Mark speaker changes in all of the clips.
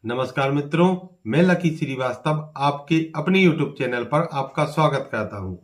Speaker 1: नमस्कार मित्रों, मैं लकी श्रीवास्तव आपके अपने YouTube चैनल पर आपका स्वागत करता हूं।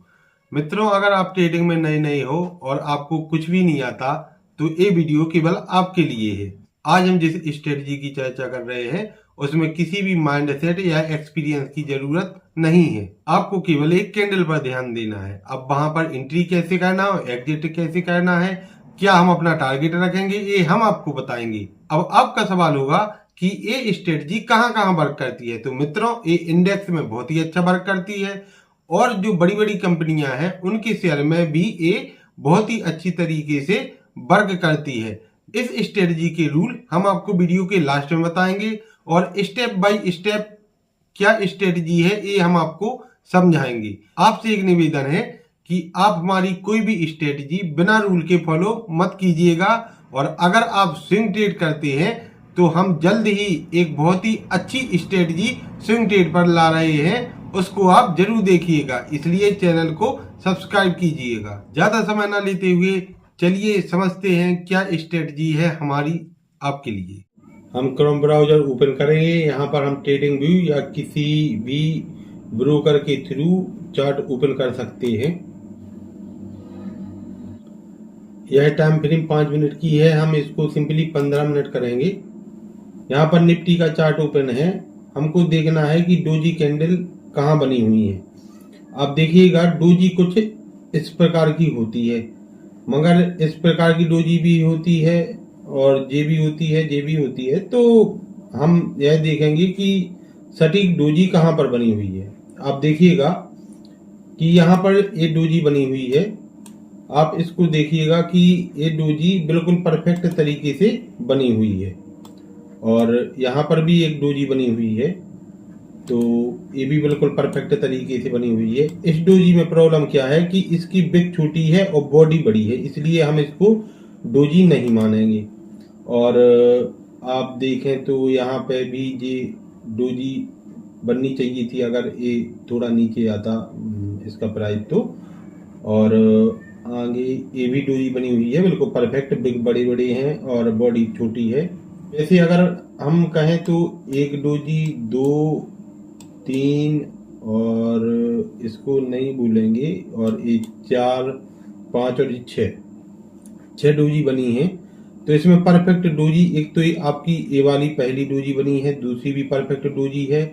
Speaker 1: मित्रों, अगर आप ट्रेडिंग में नए हो और आपको कुछ भी नहीं आता तो ये वीडियो केवल आपके लिए है। आज हम जिस स्ट्रेटजी की चर्चा कर रहे हैं उसमें किसी भी माइंडसेट या एक्सपीरियंस की जरूरत नहीं है। आपको केवल एक कैंडल पर ध्यान देना है। अब वहां पर एंट्री कैसे करना है, एग्जिट कैसे करना है, क्या हम अपना टारगेट रखेंगे, ये हम आपको बताएंगे। अब आपका सवाल होगा कि ये स्ट्रेटजी कहाँ कहाँ वर्क करती है। तो मित्रों, ये इंडेक्स में बहुत ही अच्छा वर्क करती है और जो बड़ी बड़ी कंपनियां हैं उनके शेयर में भी ये बहुत ही अच्छी तरीके से वर्क करती है। इस स्ट्रेटजी के रूल हम आपको वीडियो के लास्ट में बताएंगे और स्टेप बाय स्टेप क्या स्ट्रेटजी है ये हम आपको समझाएंगे। आपसे एक निवेदन है कि आप हमारी कोई भी स्ट्रेटजी बिना रूल के फॉलो मत कीजिएगा और अगर आप स्विंग ट्रेड करते हैं तो हम जल्द ही एक बहुत ही अच्छी स्ट्रेटजी स्विंग ट्रेड पर ला रहे हैं, उसको आप जरूर देखिएगा। इसलिए चैनल को सब्सक्राइब कीजिएगा। ज्यादा समय ना लेते हुए चलिए समझते हैं क्या स्ट्रेटजी है हमारी आपके लिए। हम क्रोम ब्राउजर ओपन करेंगे। यहाँ पर हम ट्रेडिंग व्यू या किसी भी ब्रोकर के थ्रू चार्ट ओपन कर सकते हैं। यह टाइम फ्रेम 5 मिनट की है, हम इसको सिंपली 15 मिनट करेंगे। यहाँ पर निफ्टी का चार्ट ओपन है। हमको देखना है कि डोजी कैंडल कहाँ बनी हुई है। आप देखिएगा डोजी कुछ इस प्रकार की होती है, मगर इस प्रकार की डोजी भी होती है और जे भी होती है, जे भी होती है। तो हम यह देखेंगे कि सटीक डोजी कहाँ पर बनी हुई है। आप देखिएगा कि यहाँ पर ये डोजी बनी हुई है। आप इसको देखिएगा कि ये डोजी बिल्कुल परफेक्ट तरीके से बनी हुई है और यहाँ पर भी एक डोजी बनी हुई है, तो ये भी बिल्कुल परफेक्ट तरीके से बनी हुई है। इस डोजी में प्रॉब्लम क्या है कि इसकी बिग छोटी है और बॉडी बड़ी है, इसलिए हम इसको डोजी नहीं मानेंगे। और आप देखें तो यहाँ पे भी ये डोजी बननी चाहिए थी अगर ये थोड़ा नीचे आता इसका प्राइस तो। और आगे ये भी डोजी बनी हुई है बिल्कुल परफेक्ट, बिग बड़े बड़े हैं और बॉडी छोटी है। वैसे अगर हम कहें तो एक डोजी, 2, 3 और इसको नहीं भूलेंगे और ये 4, 5 और 6 डोजी बनी है। तो इसमें परफेक्ट डोजी, एक तो ये आपकी ये वाली पहली डोजी बनी है, दूसरी भी परफेक्ट डोजी है।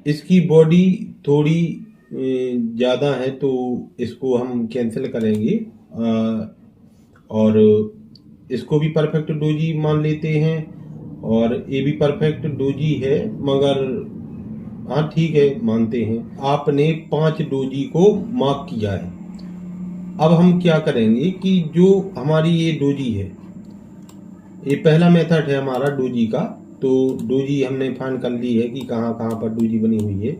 Speaker 1: इसकी बॉडी थोड़ी ज़्यादा है तो इसको हम कैंसिल करेंगे और इसको भी परफेक्ट डोजी मान लेते हैं। और ये भी परफेक्ट डोजी है, मगर हाँ ठीक है मानते हैं। आपने 5 डोजी को मार्क किया है। अब हम क्या करेंगे कि जो हमारी ये डोजी है, ये पहला मेथड है हमारा डोजी का। तो डोजी हमने फाइंड कर ली है कि कहाँ कहाँ पर डोजी बनी हुई है।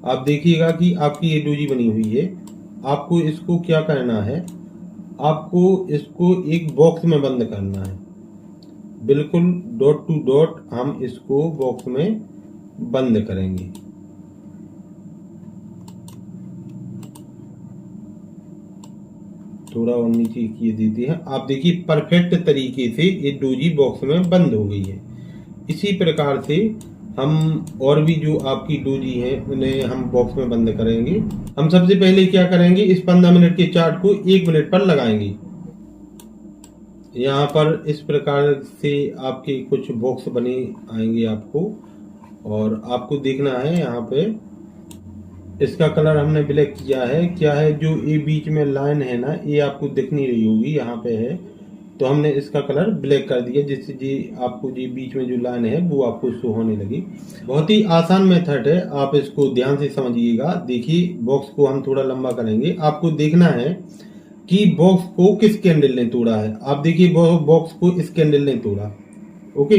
Speaker 1: आप देखिएगा कि आपकी ये डोजी बनी हुई है। आपको इसको क्या करना है, आपको इसको एक बॉक्स में बंद करना है, बिल्कुल डॉट टू डॉट हम इसको बॉक्स में बंद करेंगे। थोड़ा और नीचे किए देते हैं। आप देखिए परफेक्ट तरीके से ये डोजी बॉक्स में बंद हो गई है। इसी प्रकार से हम और भी जो आपकी डोजी है उन्हें हम बॉक्स में बंद करेंगे। हम सबसे पहले क्या करेंगे, इस 15 मिनट के चार्ट को 1 मिनट पर लगाएंगे। यहाँ पर इस प्रकार से आपके कुछ बॉक्स बने आएंगे आपको और आपको देखना है। यहाँ पे इसका कलर हमने ब्लैक किया है। क्या है, जो ये बीच में लाइन है ना, ये आपको दिख नहीं रही होगी, यहाँ पे है, तो हमने इसका कलर ब्लैक कर दिया जिससे जी आपको जी बीच में जो लाइन है वो आपको शो होने लगी। बहुत ही आसान मेथड है, आप इसको ध्यान से समझिएगा। देखिए बॉक्स को हम थोड़ा लंबा करेंगे। आपको देखना है कि बॉक्स को किस कैंडल ने तोड़ा है। आप देखिए बॉक्स को इस कैंडल ने तोड़ा, ओके,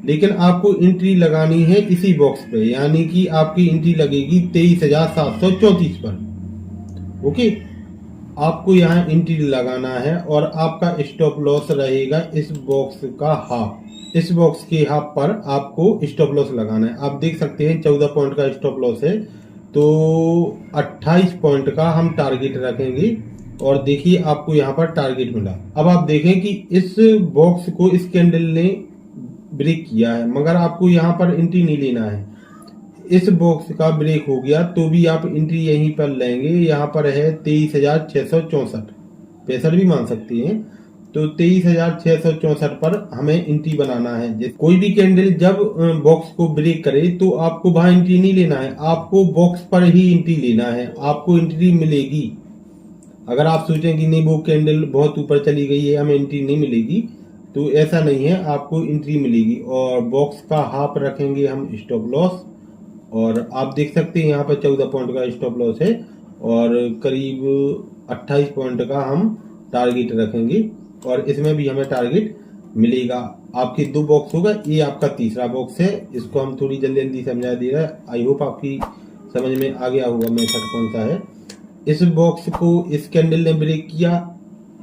Speaker 1: लेकिन आपको एंट्री लगानी है इसी बॉक्स पे, यानी कि आपकी एंट्री लगेगी 23,734 पर, ओके। आपको यहाँ एंट्री लगाना है और आपका स्टॉप लॉस रहेगा इस बॉक्स का हाफ। इस बॉक्स के हाफ पर आपको स्टॉप लॉस लगाना है। आप देख सकते हैं 14 पॉइंट का स्टॉप लॉस है, तो 28 पॉइंट का हम टारगेट रखेंगे और देखिए आपको यहाँ पर टारगेट मिला। अब आप देखें कि इस बॉक्स को इस कैंडल ने ब्रेक किया है, मगर आपको यहाँ पर एंट्री नहीं लेना है। इस बॉक्स का ब्रेक हो गया तो भी आप एंट्री यहीं पर लेंगे। यहाँ पर है 23,664, 65 भी मान सकते हैं। तो 23,664 पर हमें एंट्री बनाना है। कोई भी कैंडल जब बॉक्स को ब्रेक करे तो आपको वहां एंट्री नहीं लेना है, आपको बॉक्स पर ही एंट्री लेना है, आपको एंट्री मिलेगी। अगर आप सोचें कि नहीं वो कैंडल बहुत ऊपर चली गई है, हमें एंट्री नहीं मिलेगी, तो ऐसा नहीं है, आपको एंट्री मिलेगी। और बॉक्स का हाफ रखेंगे हम स्टॉप लॉस, और आप देख सकते हैं यहाँ पर 14 पॉइंट का स्टॉप लॉस है और करीब 28 पॉइंट का हम टारगेट रखेंगे, और इसमें भी हमें टारगेट मिलेगा। आपके 2 बॉक्स होगा, ये आपका तीसरा बॉक्स है। इसको हम थोड़ी जल्दी जल्दी समझा दे रहा है, आई होप आपकी समझ में आ गया होगा मेथड कौन सा है। इस बॉक्स को इस कैंडल ने ब्रेक किया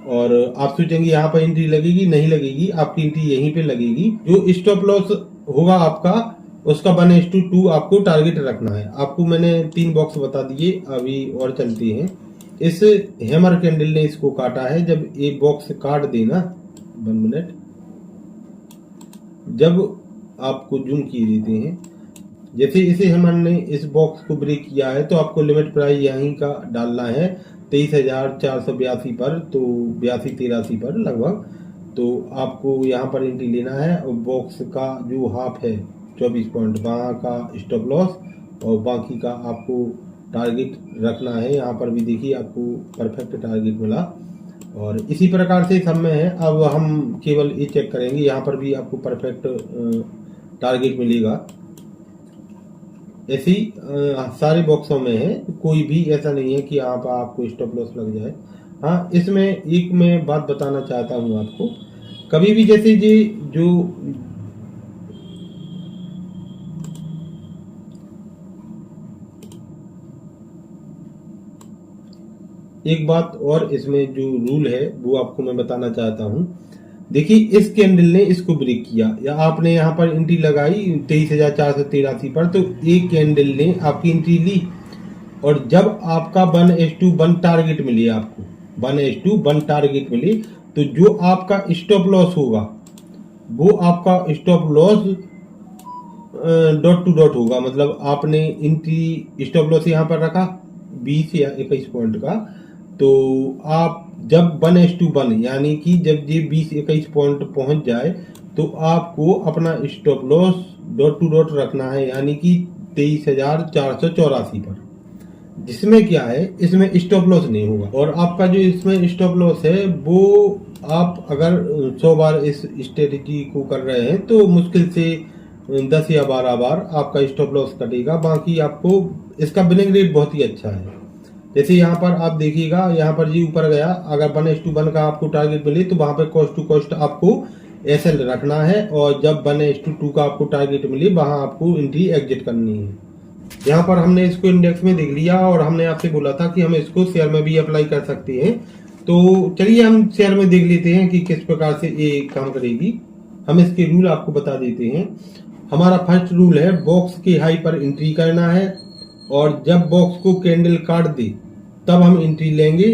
Speaker 1: और आप सोचेंगे यहाँ पर एंट्री लगेगी, नहीं लगेगी, आपकी एंट्री यहीं पे लगेगी। जो स्टॉप लॉस होगा आपका, उसका 1:2 आपको टारगेट रखना है। आपको मैंने 3 बॉक्स बता दिए, अभी और चलते हैं। इस हैमर कैंडल ने इसको काटा है। जब ये बॉक्स काट देना, 1 मिनट, जब आपको जूम किए देते हैं, जैसे इसे हैमर ने इस बॉक्स को ब्रेक किया है तो आपको लिमिट प्राइस यहीं का डालना है 23,482 पर, तो 82-83 पर लगभग। तो आपको यहाँ पर एंट्री लेना है और बॉक्स का जो हाफ है 24 पॉइंट वहाँ का स्टॉप लॉस, और बाकी का आपको टारगेट रखना है। यहाँ पर भी देखिए आपको परफेक्ट टारगेट मिला, और इसी प्रकार से सब में है। अब हम केवल ये चेक करेंगे, यहाँ पर भी आपको परफेक्ट टारगेट मिलेगा। ऐसी सारे बॉक्सों में है, कोई भी ऐसा नहीं है कि यहाँ पर आपको स्टॉप लॉस लग जाए। हाँ, इसमें एक मैं बात बताना चाहता हूँ आपको, कभी भी जैसे ये जो एक बात और इसमें जो रूल है वो आपको मैं बताना चाहता हूँ। देखिए, इस कैंडल ने इसको ब्रेक किया, या आपने यहाँ पर एंट्री लगाई 23,483 पर, तो एक कैंडल ने आपकी एंट्री ली, और जब आपका 1:1 टारगेट मिले, आपको 1:1 टारगेट मिले, तो जो आपका स्टॉप लॉस होगा वो आपका stop loss dot to dot होगा। मतलब आपने एंट्री स्टॉप लॉस यहाँ पर रखा 20 या 21 पॉइंट का, तो आप जब 1:1 यानी कि जब ये 20-21 पॉइंट पहुंच जाए तो आपको अपना stop loss dot to dot रखना है, यानी कि 23,484 पर। जिसमें क्या है, इसमें स्टॉप लॉस नहीं होगा, और आपका जो इसमें स्टॉप लॉस है वो आप अगर 100 बार इस स्ट्रेटेजी को कर रहे हैं तो मुश्किल से 10 या 12 बार आपका स्टॉप लॉस कटेगा। बाकी आपको इसका बिलिंग रेट बहुत ही अच्छा है। जैसे यहाँ पर आप देखिएगा, यहाँ पर जी ऊपर गया, अगर 1:1 का आपको टारगेट मिले तो वहां पे कॉस्ट टू कॉस्ट आपको एसएल रखना है, और जब 1:2 का आपको टारगेट मिले वहां आपको एंट्री एग्जिट करनी है। यहाँ पर हमने इसको इंडेक्स में देख लिया, और हमने आपसे बोला था कि हम इसको शेयर में भी अप्लाई कर सकते हैं। तो चलिए हम शेयर में देख लेते हैं कि किस प्रकार से ये काम करेगी। हम इसके रूल आपको बता देते हैं। हमारा फर्स्ट रूल है, बॉक्स के हाई पर एंट्री करना है, और जब बॉक्स को कैंडल काट दे तब हम एंट्री लेंगे,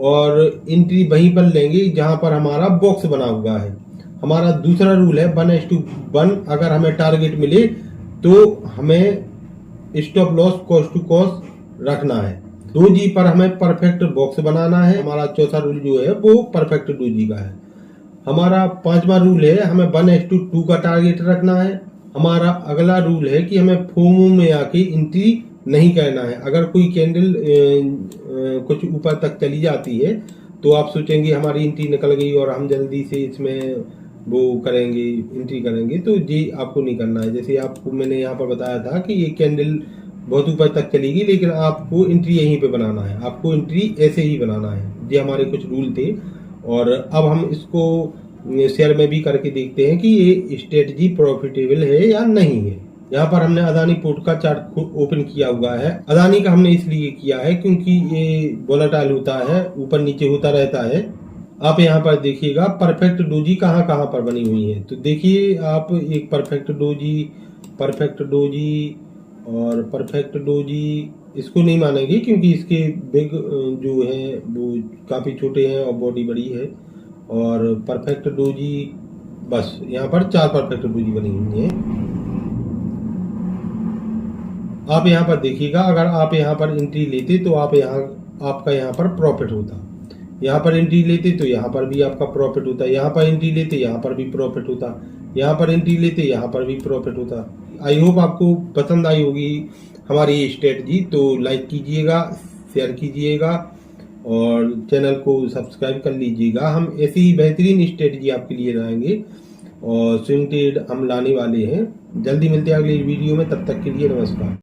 Speaker 1: और एंट्री वहीं पर लेंगे जहां पर हमारा बॉक्स बना हुआ है। हमारा दूसरा रूल है 1:1, अगर हमें टारगेट मिले तो हमें stop loss cost to cost रखना है। 2G पर हमें परफेक्ट बॉक्स बनाना है। हमारा चौथा रूल जो है वो परफेक्ट 2G का है। हमारा 5वां रूल है, हमें 1:2 का टारगेट रखना है। हमारा अगला रूल है कि हमें फोमो में आके एंट्री नहीं करना है। अगर कोई कैंडल कुछ ऊपर तक चली जाती है तो आप सोचेंगे हमारी एंट्री निकल गई और हम जल्दी से इसमें वो करेंगे, एंट्री करेंगे, तो ये आपको नहीं करना है। जैसे आपको मैंने यहाँ पर बताया था कि ये कैंडल बहुत ऊपर तक चलेगी, लेकिन आपको एंट्री यहीं पे बनाना है, आपको एंट्री ऐसे ही बनाना है। ये हमारे कुछ रूल थे, और अब हम इसको शेयर में भी करके देखते हैं कि ये स्ट्रेटजी प्रॉफिटेबल है या नहीं है। यहाँ पर हमने अदानी पोर्ट का चार्ट ओपन किया हुआ है। अदानी का हमने इसलिए किया है क्योंकि ये वोलेटाइल होता है, ऊपर नीचे होता रहता है। आप यहाँ पर देखिएगा परफेक्ट डोजी कहाँ कहाँ पर बनी हुई है, तो देखिए आप एक परफेक्ट डोजी और परफेक्ट डोजी इसको नहीं मानेंगे क्योंकि इसके बिग जो है वो काफी छोटे हैं और बॉडी बड़ी है। और परफेक्ट डोजी बस यहाँ पर 4 परफेक्ट डोजी बनी हुई है। आप यहाँ पर देखिएगा, अगर आप यहाँ पर एंट्री लेते तो आपका यहाँ पर प्रॉफिट होता, यहाँ पर एंट्री लेते तो यहाँ पर भी आपका प्रॉफिट होता, यहाँ पर एंट्री लेते यहाँ पर भी प्रॉफिट होता, यहाँ पर एंट्री लेते यहाँ पर भी प्रॉफिट होता। आई होप आपको पसंद आई होगी हमारी ये स्ट्रेटजी। तो लाइक कीजिएगा, शेयर कीजिएगा और चैनल को सब्सक्राइब कर लीजिएगा। हम ऐसी ही बेहतरीन स्ट्रेटजी आपके लिए लाएंगे और स्विंग ट्रेड हम लाने वाले हैं। जल्दी मिलते हैं अगले वीडियो में, तब तक के लिए नमस्कार।